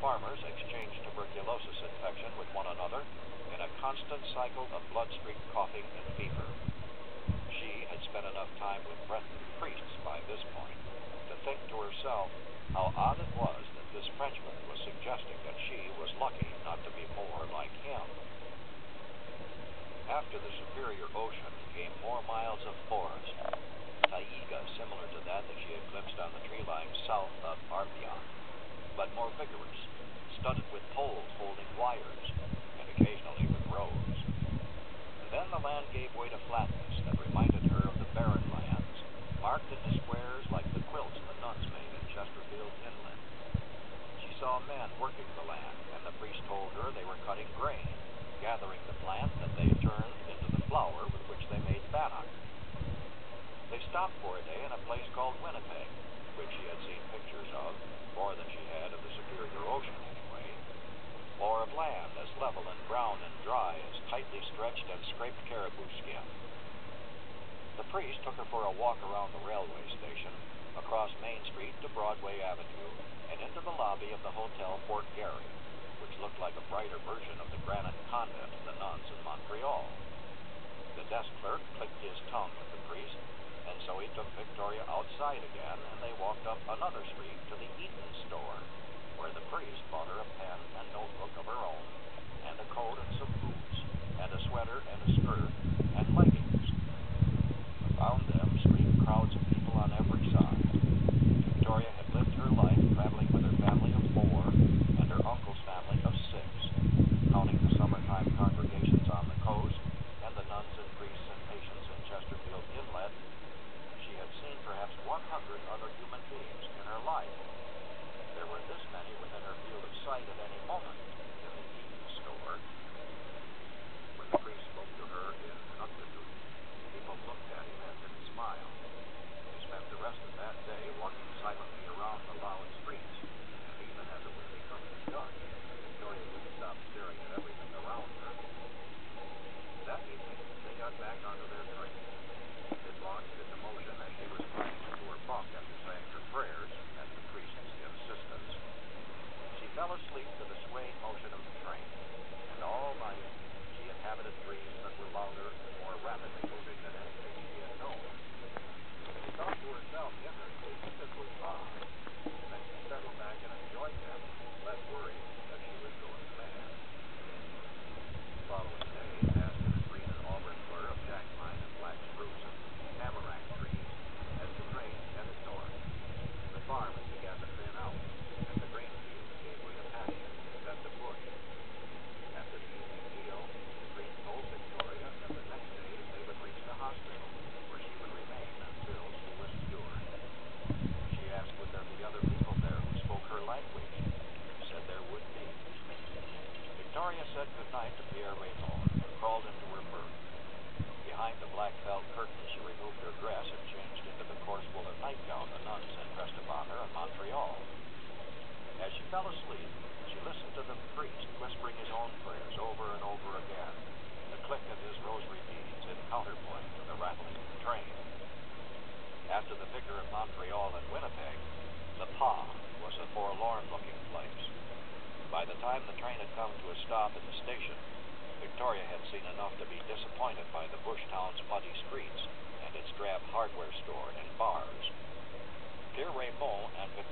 farmers exchanged tuberculosis infection with one another in a constant cycle of blood-streaked coughing and fever. She had spent enough time with Breton priests by this point to think to herself how odd it was that this Frenchman was suggesting that she was lucky not to be more like him. After the superior ocean came more miles of forest, taiga similar to that she had glimpsed on the tree line south of Arpion, but more vigorous, studded with poles holding wires, and occasionally with roads. And then the land gave way to flatness that reminded her of the barren lands, marked into squares like the quilts the nuns made in Chesterfield Inlet. She saw men working the land, and the priest told her they were cutting grain, gathering the plant that they turned into the flour with which they made bannock. They stopped for a day in a place called Winnipeg, which she had seen pictures of, more than she had of the superior ocean anyway, or of land as level and brown and dry as tightly stretched and scraped caribou skin. The priest took her for a walk around the railway station, across Main Street to Broadway Avenue, and into the lobby of the Hotel Fort Garry, which looked like a brighter version of the granite convent of the nuns in Montreal. The desk clerk clicked his tongue with the priest, and so he took Victoria outside again, and they walked up another street to the Eaton store, where the priest bought her a pen and notebook of her own, and a coat and some boots, and a sweater and a skirt, and leggings. Around them streamed crowds of people on every side. Victoria had lived her life traveling with her family of 4 and her uncle's family of 6, counting the summertime congregations on the coast and the nuns and priests and patients in Chesterfield Inlet. She had seen perhaps 100 other human beings in her life. There were this many within her field of sight at any moment in the Eaton store. When the priest spoke to her in Inuktitut, people looked at him as if smiled. They spent the rest of that day walking silently around the loud streets, and even as it was becoming dusk, Victoria couldn't stop staring at everything around her. That evening, they got back onto their train. It launched into motion as she was climbing into her bunk after saying her prayers at the priest's insistence. She fell asleep to the swaying motion of the train, and all night she inhabited dreams that were louder and more rapidly moving than anything she had known. She thought to herself in her sleep that this was odd. Then she settled back and enjoyed them, less worried that she was going mad. The following day passed in a green and auburn blur of jack pine and black spruce and tamarack trees as the train headed north. The farm had begun to thin out, and the grain fields gave way to pasture, then to bush. After the evening meal, the priest told Victoria that the next day they would reach the hospital, where she would remain until she was cured. She asked would there be other people there who spoke her language. He said there would be. Victoria said goodnight to Pierre Raymond and crawled into her berth. Behind the black felt curtain, she removed her dress and changed into the coarse woolen nightgown the nuns had pressed upon her in Montreal. As she fell asleep, she listened to the priest whispering his own prayers over and over again, the click of his rosary beads in counterpoint to the rattling of the train. After the vicar of Montreal and Winnipeg, DePauw was a forlorn-looking place. By the time the train had come to a stop at the station, Victoria had seen enough to be disappointed by the bush town's muddy streets and its drab hardware store and bars. Pierre Raymond and Victoria